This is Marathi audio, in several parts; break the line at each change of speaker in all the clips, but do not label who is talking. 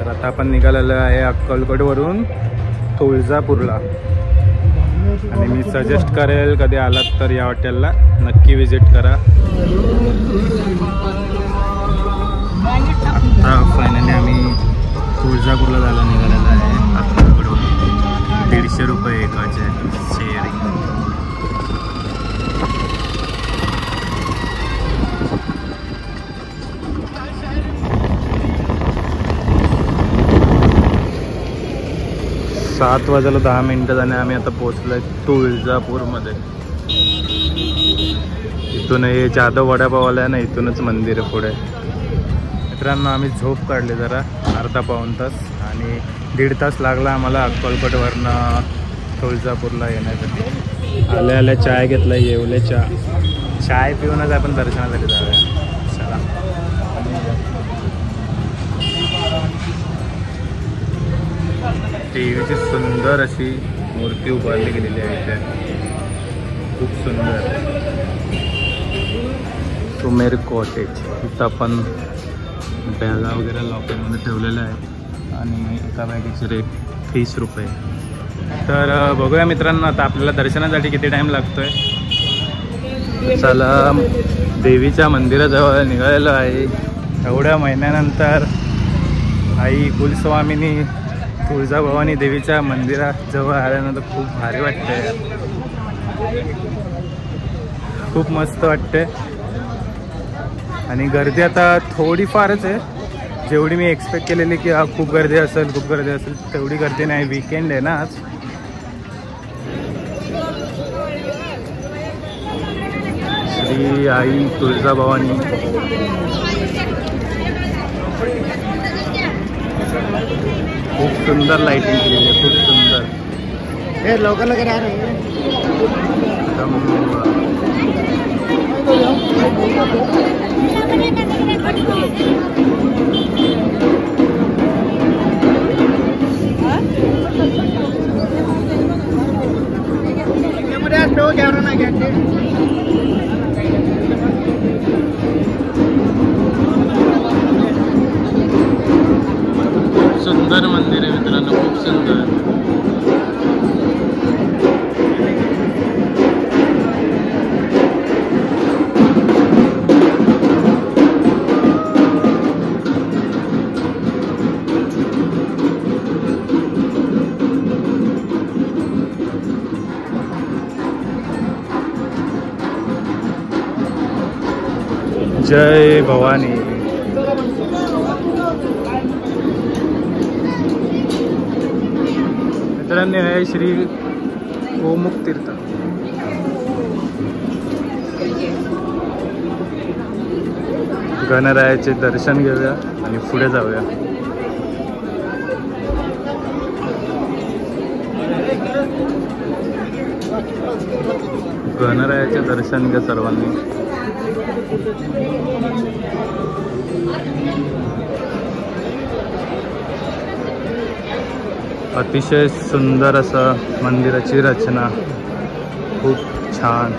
तर आता आपण निघालेलो आहे अक्कलकोटवरून तुळजापूरला आणि मी सजेस्ट करेल कधी आलात तर या हॉटेलला नक्की विजिट करा. आता फायनली आम्ही तुळजापूरला जायला निघालेलो आहे अक्कलकोटवरून. 150 रुपये एकाचे शेअरिंग. 7 वाजायला 10 मिनिटं आणि आम्ही आता पोहोचलो आहे तुळजापूरमध्ये. इथून हे जाधव वडापाववाला आहे ना, इथूनच मंदिर आहे पुढे. मित्रांनो आम्ही झोप काढली जरा अर्धा पाऊण तास आणि 1.5 तास लागला आम्हाला अक्कलकोटवरनं तुळजापूरला येण्यासाठी. आल्या आल्या चाय घेतला, येवले चाय पिऊनच आपण दर्शनासाठी जाऊया. चला. देवीची सुंदर अशी मूर्ती उभारली गेलेली आहे इथे, खूप सुंदर. सुमेर कॉटेज. इथं आपण बॅगा वगैरे लॉकरमध्ये ठेवलेलं आहे आणि एका बॅगेचे रेट 30 रुपये. तर बघूया मित्रांनो आता आपल्याला दर्शनासाठी किती टाईम लागतोय. चला देवीच्या मंदिराजवळ निघालेलो आहे. एवढ्या महिन्यानंतर आई कुलस्वामिनी तुळजाभवानी देवीच्या मंदिराजवळ आल्यानंतर खूप भारी वाटते, खूप मस्त वाटते. आणि गर्दी आता थोडीफारच आहे, जेवढी मी एक्सपेक्ट केलेली की खूप गर्दी असेल तेवढी गर्दी नाही. वीकेंड आहे ना आज. श्री आई तुळजाभवानी. खूप सुंदर लाइटिंग केलेली आहे, खूप सुंदर. हे लवकर लवकर आ रहे हैं. सुंदर मंदिर आहे मित्रांनो, खूप सुंदर. जय भवानी. मित्रांनो आहे श्री गोमुख तीर्थ. गणरायाचे दर्शन घेऊया आणि पुढे जाऊया. गणरायाचे दर्शन घ्या सर्वांनी. अतिशय सुंदर असं मंदिराची रचना, खूप छान.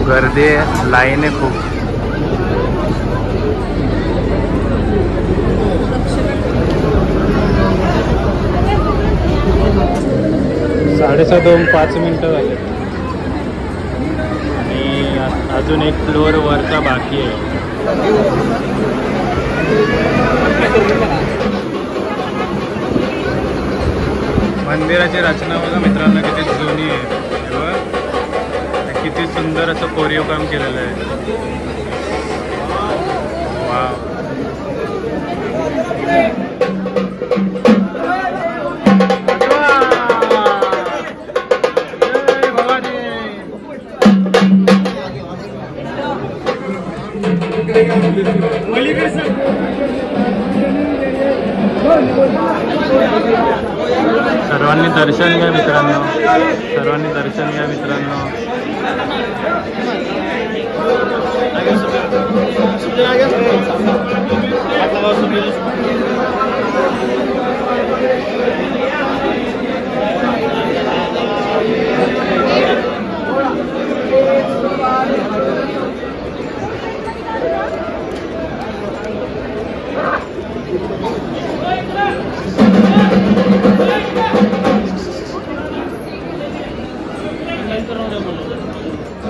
गर्दी आहे, लाईन आहे खूप. साडेसात 5 मिनिटं झाले आणि अजून एक फ्लोअर वरचा बाकी आहे. मंदिराची रचना बघा मित्रांनो किती जुनी आहे. किती सुंदर असं कोरीव काम केलेलं आहे. वाव. सर्वांनी दर्शन घ्या मित्रांनो, सर्वांनी दर्शन घ्या मित्रांनो.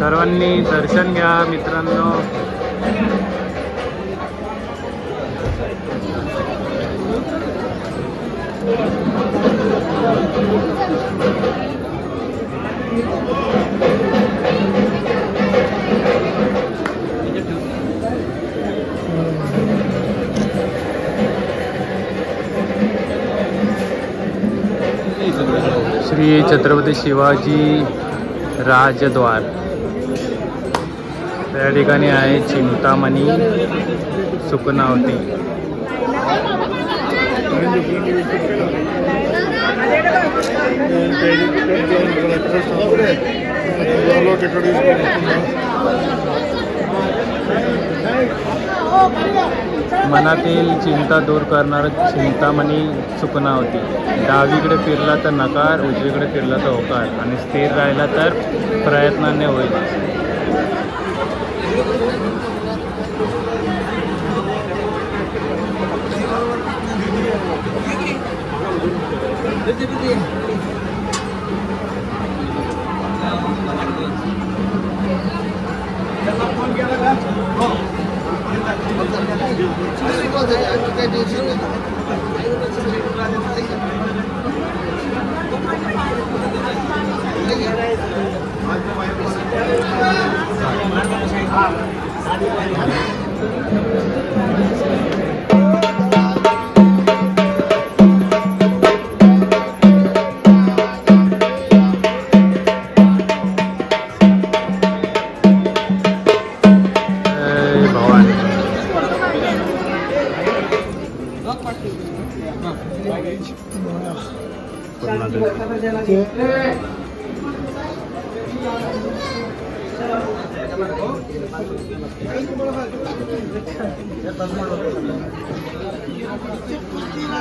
सर्वांनी दर्शन घ्या मित्रांनो. श्री छत्रपती शिवाजी राजद्वार त्या ठिकाणी आहे चिंतामणी सुकनावती. मनातील चिंता दूर करणार चिंतामणी सुकनावती. डावीकडे फिरला तर नकार, उजवीकडे फिरला तर होकार आणि स्थिर राहिला तर प्रयत्नाने होईल.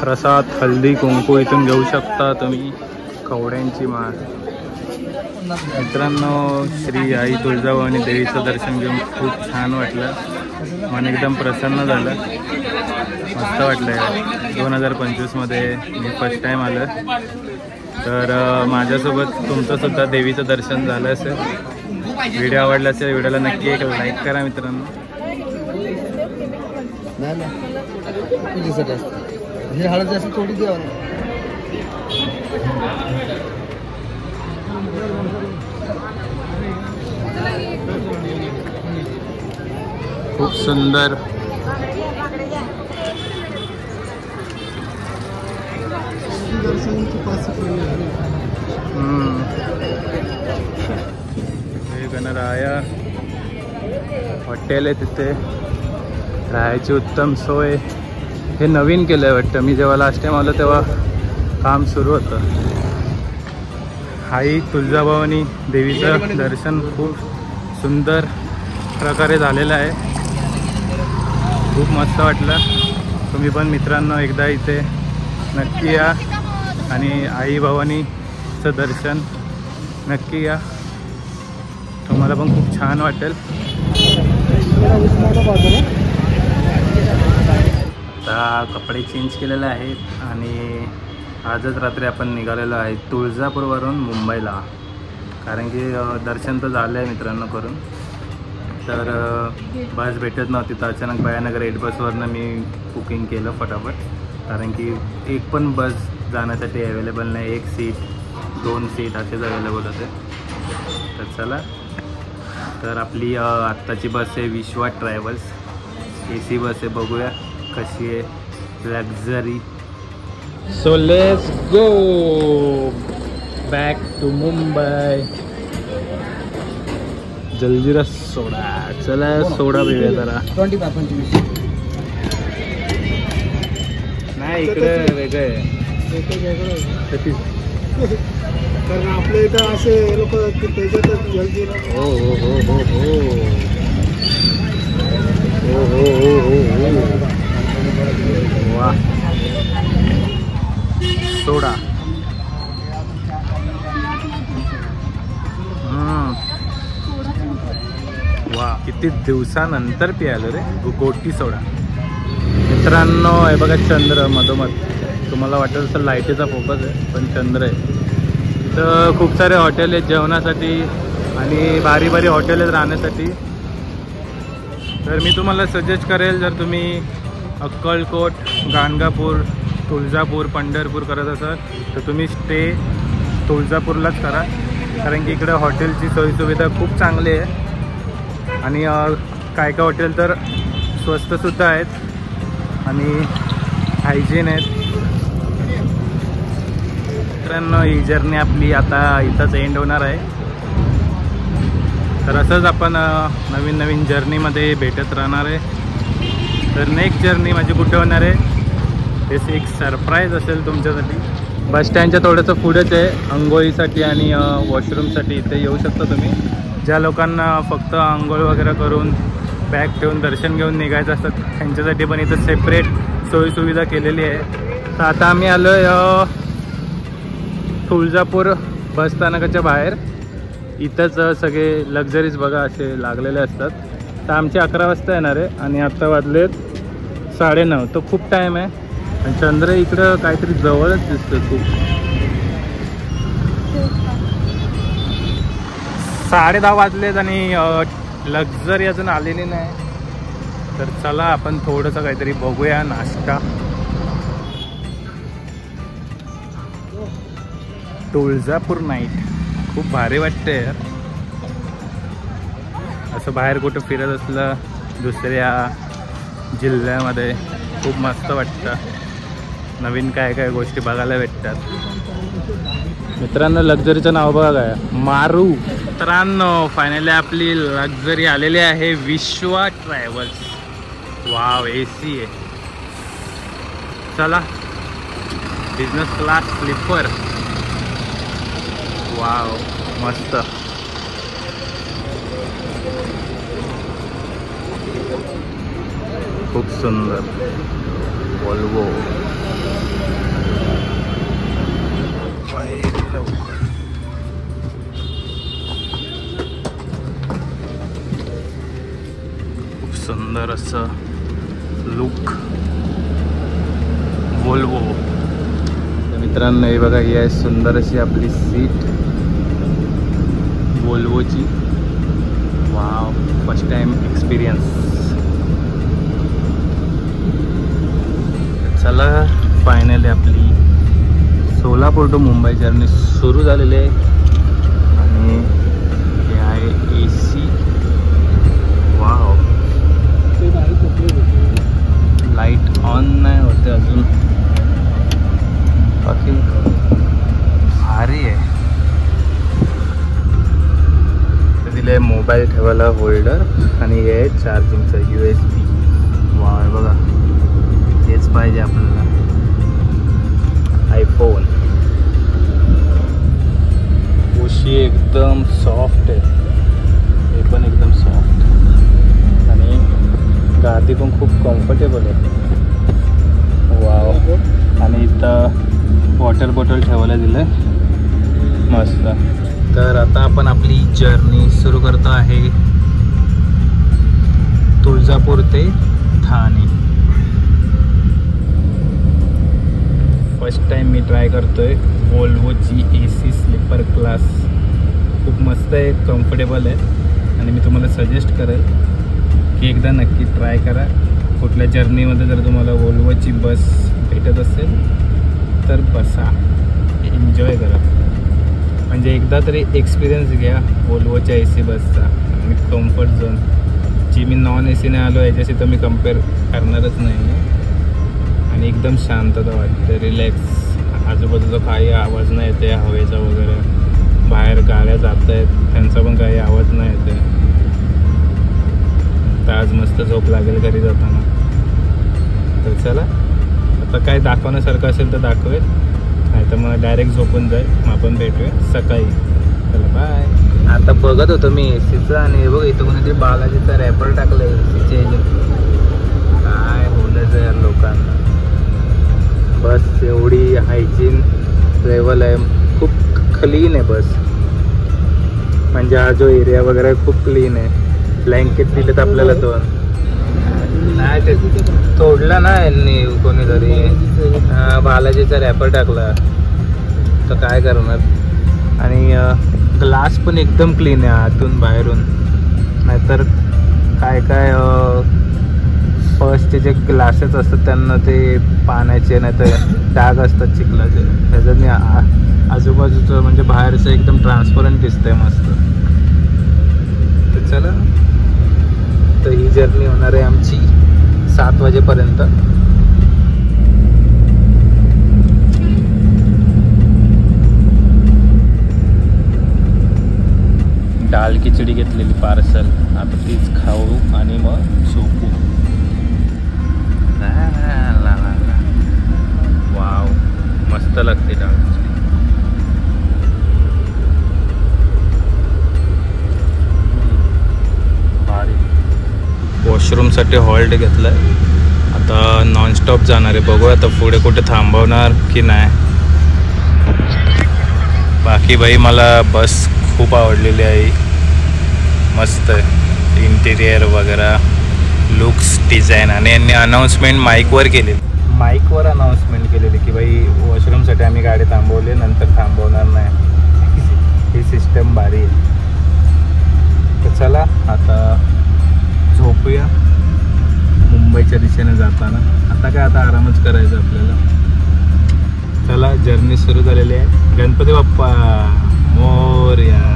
प्रसाद हल्दी कुंकू इथून घेऊ शकता तुम्ही. कवड्यांची माळ. मित्रांनो श्री आई तुळजाभवानी देवीचं दर्शन घेऊन खूप छान वाटलं. मन एकदम प्रसन्न झालं. मस्त वाटलं यार. 2025मध्ये मी फर्स्ट टाईम आलं. तर माझ्यासोबत तुमचंसुद्धा देवीचं दर्शन झालं असेल. व्हिडिओ आवडला असेल व्हिडिओला नक्की एक लाईक करा मित्रांनो. खूप सुंदर. हे गणराया हॉटेल आहे तिथे. राहायची उत्तम सोय. हे नवीन केलं आहे वाटतं. मी जेव्हा लास्ट टाइम आलो तेव्हा काम सुरू होतं. आई तुळजाभवानी देवीचं दर्शन खूप सुंदर प्रकारे झालेलं आहे. खूप मस्त वाटलं. तुम्ही पण मित्रांनो एकदा इथे नक्की या आणि आई भवानीचं दर्शन नक्की या. तुम्हाला पण खूप छान वाटेल. आता कपडे चेंज केलेले आहेत आणि आजच रात्री आपण निघालेलो आहे तुळजापूरवरून मुंबईला. कारण की दर्शन तर झालं आहे मित्रांनो करून. तर बस भेटत नव्हती तर अचानक भयानक रेड बसवरनं मी बुकिंग केलं फटाफट. कारण की एक पण बस जाण्यासाठी अवेलेबल नाही. 1 सीट 2 सीट असेच अवेलेबल होते. तर चला. तर आपली आत्ताची बस आहे विश्वा ट्रॅव्हल्स. AC बस आहे. बघूया कशी आहे. Luxury. So let's go back to Mumbai. Jaljeera soda. चला सोडा पिऊया जरा.
25
नाही इकडे वेगळं आहे.
कारण आपल्या इथं असे लोक त्याच्यातच जलजिरा.
हो हो हो हो हो हो हो हो हो. वा सोडा. वा किती दिवसानंतर पियालो रे गोटी सोडा. मित्रांनो हे बघा चंद्र मधोमध. तुम्हाला वाटेल तर लाईटीचा फोकस आहे पण चंद्र आहे. तर खूप सारे हॉटेल आहेत जेवणासाठी आणि भारी भारी हॉटेल आहेत राहण्यासाठी. तर मी तुम्हाला सजेस्ट करेल, जर तुम्ही अक्कलकोट, गाणगापूर, तुळजापूर, पंढरपूर करत असाल तर तुम्ही स्टे तुळजापूरलाच करा, कारण की इकडे हॉटेलची सोयीसुविधा खूप चांगली आहे आणि काय काय हॉटेल तर स्वस्तसुद्धा आहेत आणि हायजीन आहेत. मित्रांनो, ही जर्नी आपली आता इथंच एंड होणार आहे. तर असंच आपण नवीन नवीन जर्नीमध्ये भेटत राहणार आहे. तर नेक्स्ट जर्नी माझी कुठे होणार आहे ते एक सरप्राईज असेल तुमच्यासाठी. बस स्टँडच्या थोडंसं पुढेच आहे, अंघोळीसाठी आणि वॉशरूमसाठी इथे येऊ शकता तुम्ही. ज्या लोकांना फक्त आंघोळ वगैरे करून बॅग ठेवून दर्शन घेऊन निघायचं असतात त्यांच्यासाठी पण इथं सेपरेट सोयीसुविधा केलेली आहे. तर आता आम्ही आलो आहे तुळजापूर बसस्थानकाच्या बाहेर. इथंच सगळे लक्झरीज बघा असे लागलेले असतात. तर आमचे 11 वाजता येणार आहे आणि आत्ता वाजलेत 9:30. तो खूप टाईम आहे आणि चंद्र इकडं काहीतरी जवळच दिसतं खूप. 10:30 वाजलेत आणि लक्झरी अजून आलेली नाही. तर चला आपण थोडंसं काहीतरी बघूया नाश्ता. तुळजापूर नाईट खूप भारी वाटते यार. असं बाहेर कुठं फिरत असलं दुसऱ्या जिल्ह्यामध्ये खूप मस्त वाटतं. नवीन काय काय गोष्टी बघायला भेटतात. मित्रांनो, लक्झरीचं नाव बघा काय, मारू. मित्रांनो, फायनली आपली लक्झरी आलेली आहे, विश्वा ट्रॅव्हल्स. वाव, AC आहे. चला, बिझनेस क्लास स्लीपर. वाव, मस्त. खूप सुंदर. वॉल्वो. खूप सुंदर असं लुक. वॉल्वो. मित्रांनो, हे बघा, ही आहे सुंदर अशी आपली सीट वॉल्वोची. Wow, first time experience. चला, फायनली आपली सोलापूर टू मुंबई जर्नी सुरू झालेली आहे आणि हे आहे AC. वाव, लाईट ऑन नाही होते अजून. बाकी भारी आहे. तर दिले मोबाईल ठेवायला होल्डर आणि हे चार्जिंगचं USB. वाव, बघा, हेच पाहिजे आपल्याला. आयफोन. उशी एकदम सॉफ्ट आहे, हे पण एकदम सॉफ्ट आणि गादी पण खूप कम्फर्टेबल आहे. वाव. आणि इथं वॉटर बॉटल ठेवायला दिलं मस्त. तर आता आपण आपली जर्नी सुरू करतो आहे तुळजापूर ते ठाणे. फर्स्ट टाइम मी ट्राय करतोय वॉल्वोची AC स्लीपर क्लास. खूप मस्त आहे, कम्फर्टेबल आहे आणि मी तुम्हाला सजेस्ट करेल की एकदा नक्की ट्राय करा. कुठल्या जर्नीमध्ये जर तुम्हाला वॉल्वोची बस भेटत असेल तर बसा, एन्जॉय करा. म्हणजे एकदा तरी एक्सपिरियन्स घ्या वॉल्वोच्या AC बसचा. आणि कम्फर्ट झोन जी मी नॉन ACने आलो याच्याशी तर मी कम्पेअर करणारच नाही. आणि एकदम शांतता वाटते, रिलॅक्स. आजूबाजूचा काही आवाज नाही येते हवेचा वगैरे. बाहेर गाड्या जात आहेत त्यांचा पण काही आवाज नाही येते. तर आज मस्त झोप लागेल घरी जाताना. तर चला, आता काय दाखवण्यासारखं असेल तर दाखवेल, नाही तर मग डायरेक्ट झोपून जाईल. मग आपण भेटूया सकाळी. चला, बाय. आता बघत होतो मी ACचं आणि बघ इथं कोणीतरी बालाजीचा रॅपर टाकलं ACचे. काय बोलायचं यार लोकांना. बस एवढी हायजीन लेवल आहे, खूप क्लीन आहे बस. म्हणजे हा जो एरिया वगैरे खूप क्लीन आहे. ब्लँकेट दिलेत आपल्याला 2. नाही ते तोडला ना यांनी कोणीतरी. बालाजीचा रॅपर टाकला तर काय करणार. आणि ग्लास पण एकदम क्लीन आहे आतून बाहेरून. नाहीतर काय काय फर्स्टचे जे ग्लासेस असतात त्यांना ते पाण्याचे नाही तर डाग असतात चिखलाचे, त्याच्याने आजूबाजूचं म्हणजे बाहेरचं एकदम ट्रान्सपरंट दिसतंय मस्त. तर चला, तर ही जर्नी होणार आहे आमची 7 वाजेपर्यंत. डाळ खिचडी घेतलेली पार्सल, आता तीच खाऊ आणि मग झोपू. वाव, मस्त लागते डाळ खिचडी. भारी. वॉशरूमसाठी हॉल्ट घेतलाय, आता नॉनस्टॉप जाणार आहे. बघू आता पुढे कुठे थांबवणार की नाही. बाकी भाई मला बस खूप आवडलेली आहे, मस्त आहे इंटिरियर वगैरे, लुक्स, डिझाईन. आणि यांनी अनाऊन्समेंट माईकवर केलेली, माईकवर अनाऊन्समेंट केलेली की भाई वॉशरूमसाठी आम्ही गाडी थांबवली, नंतर थांबवणार नाही. ही सिस्टम भारी आहे. तर चला आता झोपूया मुंबईच्या दिशेने जाताना. आता काय, आता आरामच करायचं आपल्याला. चला, जर्नी सुरू झालेली आहे. गणपती बाप्पा मोरया.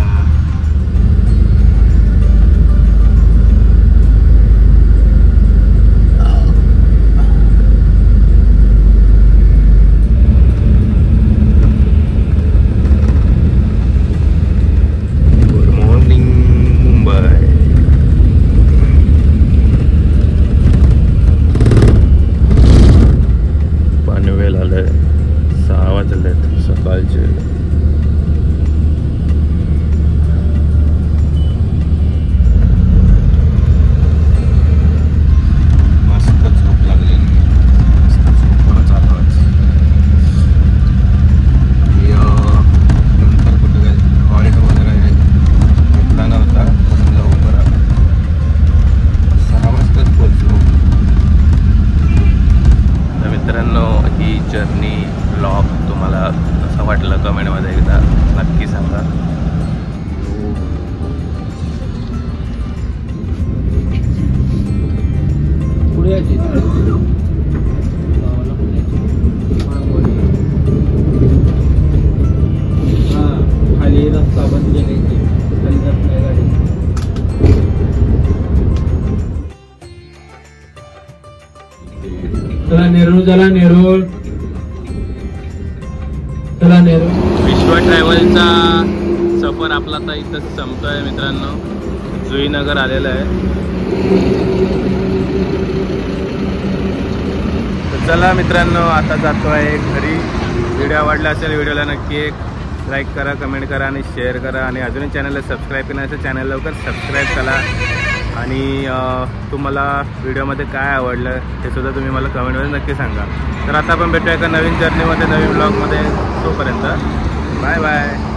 जर्नी ब्लॉग तुम्हाला कसं वाटलं कमेंटमध्ये एकदा नक्की सांगा.
खाली रस्ता बंद केले, खाली जात नाही गाडी. चला नेरूळ, चला नेरूळ, चला नेरूळ.
विश्वा ट्रॅव्हलचा सफर आपला आता इथंच संपतोय मित्रांनो. जुईनगर आलेलं आहे. तर चला मित्रांनो, आता जातो आहे घरी. व्हिडिओ आवडला असेल व्हिडिओला नक्की एक लाईक करा, कमेंट करा आणि शेअर करा. आणि अजूनही चॅनलला सबस्क्राईब केलं असेल चॅनल लवकर सबस्क्राईब करा. आणि तुम्हाला व्हिडिओमध्ये काय आवडलं हे सुद्धा तुम्ही मला कमेंटमध्ये नक्की सांगा. तर आता आपण भेटूया एका नवीन जर्नीमध्ये, नवीन ब्लॉगमध्ये. तोपर्यंत बाय बाय.